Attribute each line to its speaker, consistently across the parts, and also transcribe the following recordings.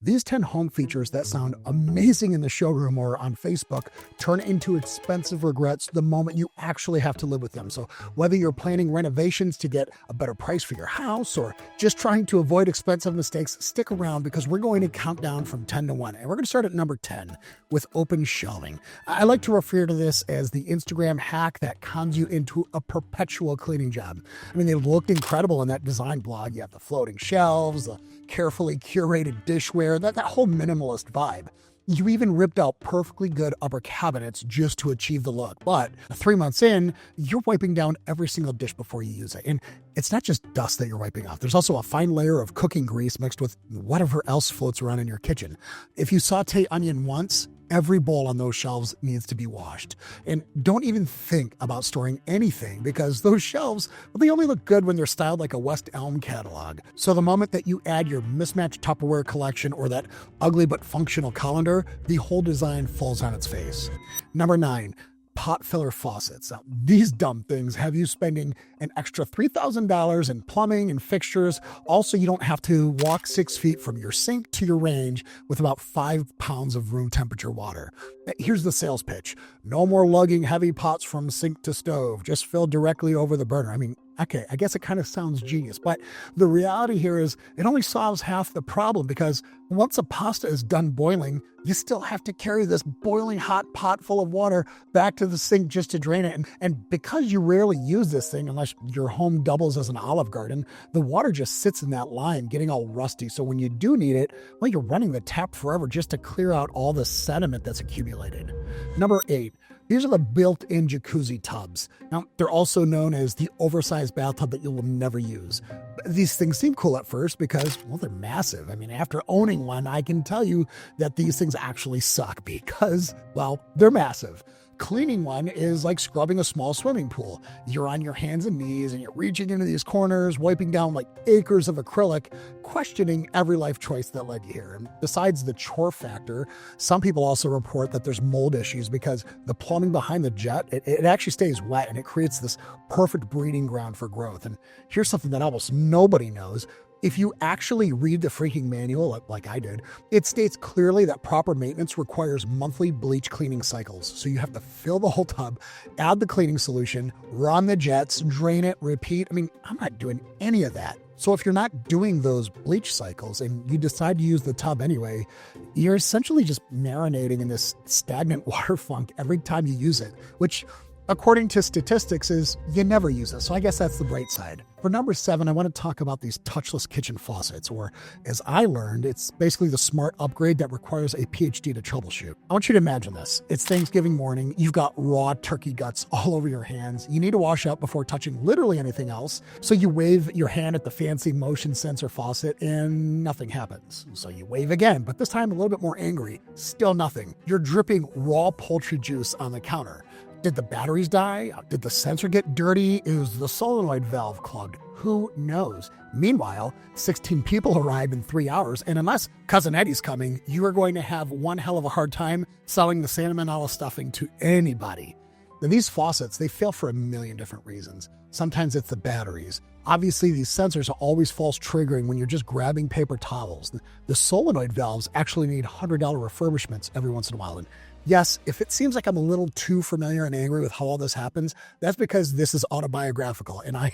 Speaker 1: These 10 home features that sound amazing in the showroom or on Facebook turn into expensive regrets the moment you actually have to live with them. So whether you're planning renovations to get a better price for your house or just trying to avoid expensive mistakes, stick around because we're going to count down from 10 to 1. And we're going to start at number 10 with open shelving. I like to refer to this as the Instagram hack that cons you into a perpetual cleaning job. I mean, they looked incredible in that design blog. You have the floating shelves, the carefully curated dishware, that whole minimalist vibe. You even ripped out perfectly good upper cabinets just to achieve the look. But 3 months in, you're wiping down every single dish before you use it. And it's not just dust that you're wiping off. There's also a fine layer of cooking grease mixed with whatever else floats around in your kitchen. If you saute onion once, every bowl on those shelves needs to be washed. And don't even think about storing anything because those shelves, well, they only look good when they're styled like a West Elm catalog. So the moment that you add your mismatched Tupperware collection or that ugly but functional colander, the whole design falls on its face. Number 9. Pot filler faucets. Now, these dumb things have you spending an extra $3,000 in plumbing and fixtures. Also, you don't have to walk 6 feet from your sink to your range with about 5 pounds of room temperature water. Here's the sales pitch. No more lugging heavy pots from sink to stove. Just fill directly over the burner. I mean, okay, I guess it kind of sounds genius, but the reality here is it only solves half the problem because once a pasta is done boiling, you still have to carry this boiling hot pot full of water back to the sink just to drain it. And because you rarely use this thing, unless your home doubles as an Olive Garden, the water just sits in that line getting all rusty. So when you do need it, well, you're running the tap forever just to clear out all the sediment that's accumulated. Number 8. These are the built-in jacuzzi tubs. Now, they're also known as the oversized bathtub that you will never use. These things seem cool at first because, well, they're massive. I mean, after owning one, I can tell you that these things actually suck because, well, they're massive. Cleaning one is like scrubbing a small swimming pool. You're on your hands and knees and you're reaching into these corners, wiping down like acres of acrylic, questioning every life choice that led you here. And besides the chore factor, some people also report that there's mold issues because the plumbing behind the jet, it actually stays wet and it creates this perfect breeding ground for growth. And here's something that almost nobody knows. If you actually read the freaking manual, like I did, it states clearly that proper maintenance requires monthly bleach cleaning cycles. So you have to fill the whole tub, add the cleaning solution, run the jets, drain it, repeat. I mean, I'm not doing any of that. So if you're not doing those bleach cycles and you decide to use the tub anyway, you're essentially just marinating in this stagnant water funk every time you use it, which according to statistics is you never use it. So I guess that's the bright side. For number 7, I want to talk about these touchless kitchen faucets, or as I learned, it's basically the smart upgrade that requires a PhD to troubleshoot. I want you to imagine this. It's Thanksgiving morning. You've got raw turkey guts all over your hands. You need to wash up before touching literally anything else. So you wave your hand at the fancy motion sensor faucet and nothing happens. So you wave again, but this time a little bit more angry. Still nothing. You're dripping raw poultry juice on the counter. Did the batteries die? Did the sensor get dirty? Is the solenoid valve clogged? Who knows? Meanwhile, 16 people arrive in 3 hours, and unless Cousin Eddie's coming, you are going to have one hell of a hard time selling the Santa Manala stuffing to anybody. Now, these faucets, they fail for a million different reasons. Sometimes it's the batteries. Obviously, these sensors are always false triggering when you're just grabbing paper towels. The solenoid valves actually need $100 refurbishments every once in a while. And yes, if it seems like I'm a little too familiar and angry with how all this happens, that's because this is autobiographical, and I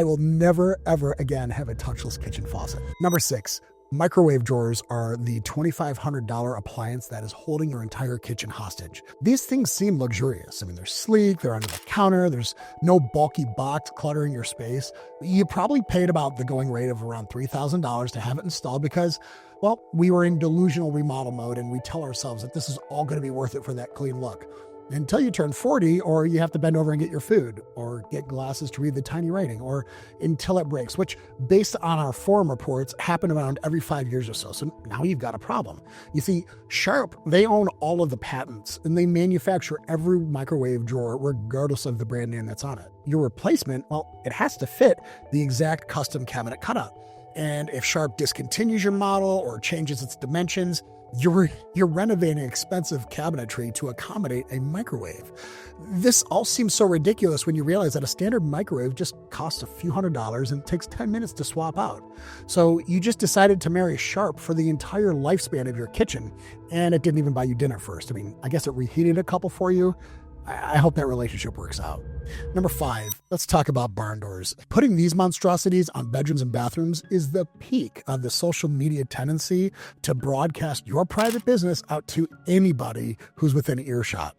Speaker 1: will never, ever again have a touchless kitchen faucet. Number 6. Microwave drawers are the $2,500 appliance that is holding your entire kitchen hostage. These things seem luxurious. I mean, they're sleek, they're under the counter, there's no bulky box cluttering your space. You probably paid about the going rate of around $3,000 to have it installed because, well, we were in delusional remodel mode and we tell ourselves that this is all going to be worth it for that clean look. Until you turn 40, or you have to bend over and get your food, or get glasses to read the tiny writing, or until it breaks, which, based on our forum reports, happen around every 5 years or so. So now you've got a problem. You see, Sharp, they own all of the patents, and they manufacture every microwave drawer regardless of the brand name that's on it. Your replacement, well, it has to fit the exact custom cabinet cutout. And if Sharp discontinues your model or changes its dimensions, you're renovating expensive cabinetry to accommodate a microwave. This all seems so ridiculous when you realize that a standard microwave just costs a few $100s and takes 10 minutes to swap out. So you just decided to marry Sharp for the entire lifespan of your kitchen, and it didn't even buy you dinner first. I mean, I guess it reheated a couple for you. I hope that relationship works out. Number 5, let's talk about barn doors. Putting these monstrosities on bedrooms and bathrooms is the peak of the social media tendency to broadcast your private business out to anybody who's within earshot.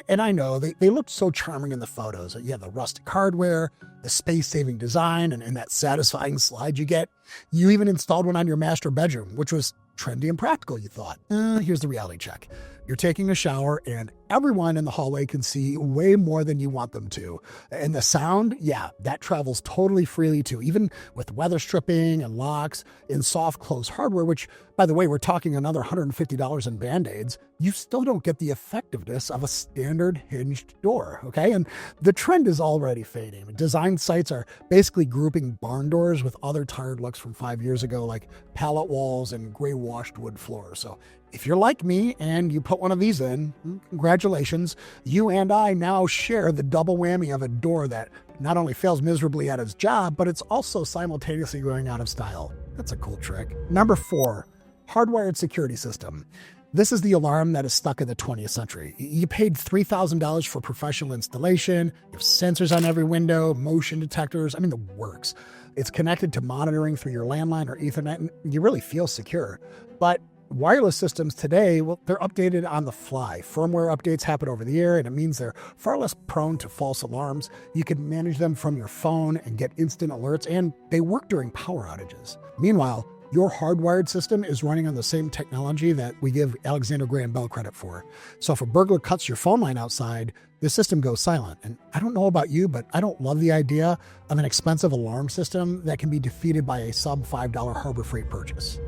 Speaker 1: And I know they looked so charming in the photos. You have the rustic hardware, the space-saving design, and that satisfying slide you get. You even installed one on your master bedroom, which was trendy and practical, you thought. Here's the reality check. You're taking a shower and everyone in the hallway can see way more than you want them to. And the sound, yeah, that travels totally freely too, even with weather stripping and locks in soft close hardware, which, by the way, we're talking another $150 in Band-Aids. You still don't get the effectiveness of a standard hinged door, okay? And the trend is already fading. Design sites are basically grouping barn doors with other tired looks from 5 years ago, like pallet walls and gray washed wood floors. So if you're like me and you put one of these in, congratulations. You and I now share the double whammy of a door that not only fails miserably at its job, but it's also simultaneously going out of style. That's a cool trick. Number 4, hardwired security system. This is the alarm that is stuck in the 20th century. You paid $3,000 for professional installation. You have sensors on every window, motion detectors. I mean, the works. It's connected to monitoring through your landline or Ethernet, and you really feel secure. But wireless systems today, well, they're updated on the fly. Firmware updates happen over the air, and it means they're far less prone to false alarms. You can manage them from your phone and get instant alerts, and they work during power outages. Meanwhile, your hardwired system is running on the same technology that we give Alexander Graham Bell credit for. So if a burglar cuts your phone line outside, the system goes silent. And I don't know about you, but I don't love the idea of an expensive alarm system that can be defeated by a sub $5 Harbor Freight purchase.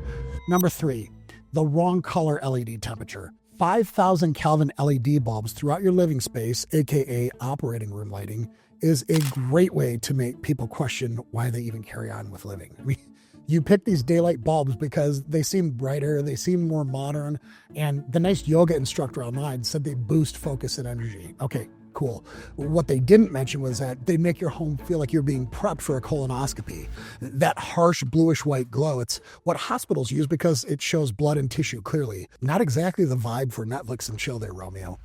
Speaker 1: Number 3, the wrong color LED temperature. 5,000 Kelvin LED bulbs throughout your living space, aka operating room lighting, is a great way to make people question why they even carry on with living. You pick these daylight bulbs because they seem brighter, they seem more modern, and the nice yoga instructor online said they boost focus and energy. Okay, cool. What they didn't mention was that they make your home feel like you're being prepped for a colonoscopy. That harsh bluish-white glow, it's what hospitals use because it shows blood and tissue clearly. Not exactly the vibe for Netflix and chill there, Romeo.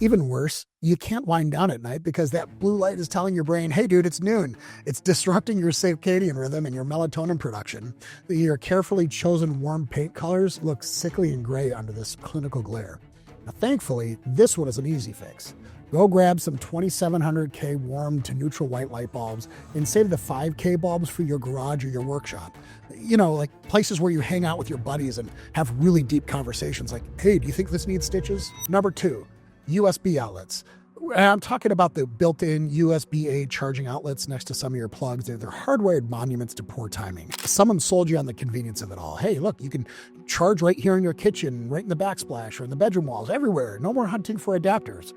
Speaker 1: Even worse, you can't wind down at night because that blue light is telling your brain, hey dude, it's noon. It's disrupting your circadian rhythm and your melatonin production. Your carefully chosen warm paint colors look sickly and gray under this clinical glare. Now, thankfully, this one is an easy fix. Go grab some 2700K warm to neutral white light bulbs and save the 5K bulbs for your garage or your workshop. You know, like places where you hang out with your buddies and have really deep conversations like, hey, do you think this needs stitches? Number 2, USB outlets. I'm talking about the built-in USB-A charging outlets next to some of your plugs. They're hardwired monuments to poor timing. Someone sold you on the convenience of it all. Hey, look, you can charge right here in your kitchen, right in the backsplash or in the bedroom walls, everywhere. No more hunting for adapters.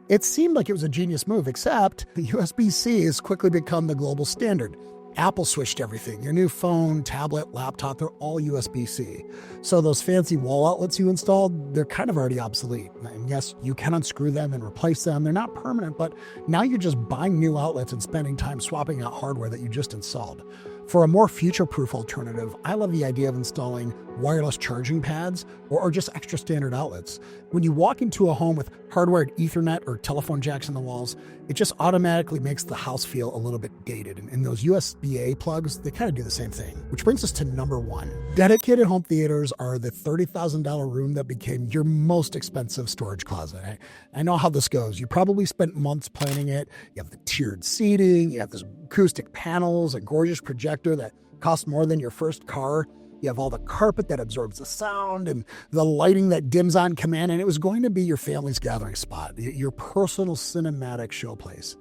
Speaker 1: It seemed like it was a genius move, except the USB-C has quickly become the global standard. Apple switched everything. Your new phone, tablet, laptop, they're all USB-C. So those fancy wall outlets you installed, they're kind of already obsolete. And yes, you can unscrew them and replace them. They're not permanent, but now you're just buying new outlets and spending time swapping out hardware that you just installed. For a more future-proof alternative, I love the idea of installing wireless charging pads or just extra standard outlets. When you walk into a home with hardwired Ethernet or telephone jacks in the walls, it just automatically makes the house feel a little bit dated. And those USB-A plugs, they kind of do the same thing. Which brings us to number 1. Dedicated home theaters are the $30,000 room that became your most expensive storage closet. I know how this goes. You probably spent months planning it. You have the tiered seating, you have this acoustic panels, a gorgeous projector that costs more than your first car. You have all the carpet that absorbs the sound and the lighting that dims on command, and it was going to be your family's gathering spot, your personal cinematic showplace.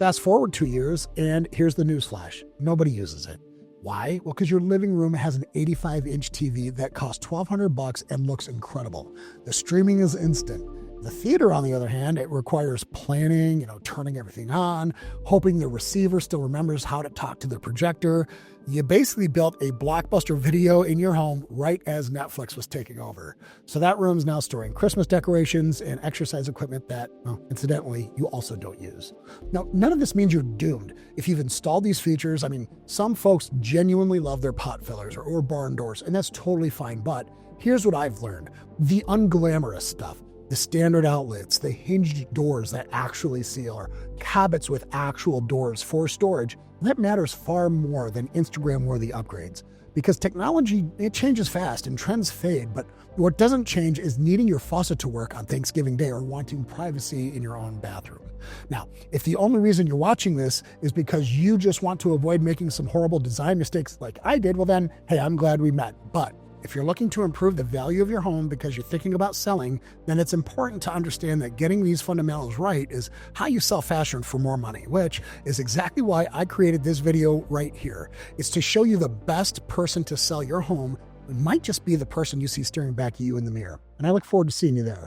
Speaker 1: Fast forward 2 years, and here's the newsflash. Nobody uses it. Why? Well, because your living room has an 85-inch TV that costs $1,200 and looks incredible. The streaming is instant. The theater, on the other hand, it requires planning, turning everything on, hoping the receiver still remembers how to talk to the projector. You basically built a blockbuster video in your home right as Netflix was taking over. So that room's now storing Christmas decorations and exercise equipment that, incidentally, you also don't use. Now, none of this means you're doomed. If you've installed these features, some folks genuinely love their pot fillers or barn doors, and that's totally fine. But here's what I've learned. The unglamorous stuff, the standard outlets, the hinged doors that actually seal, or cabinets with actual doors for storage, that matters far more than Instagram-worthy upgrades. Because technology, it changes fast and trends fade, but what doesn't change is needing your faucet to work on Thanksgiving Day or wanting privacy in your own bathroom. Now, if the only reason you're watching this is because you just want to avoid making some horrible design mistakes like I did, well then, hey, I'm glad we met. But if you're looking to improve the value of your home because you're thinking about selling, then it's important to understand that getting these fundamentals right is how you sell faster for more money, which is exactly why I created this video right here. It's to show you the best person to sell your home. It might just be the person you see staring back at you in the mirror. And I look forward to seeing you there.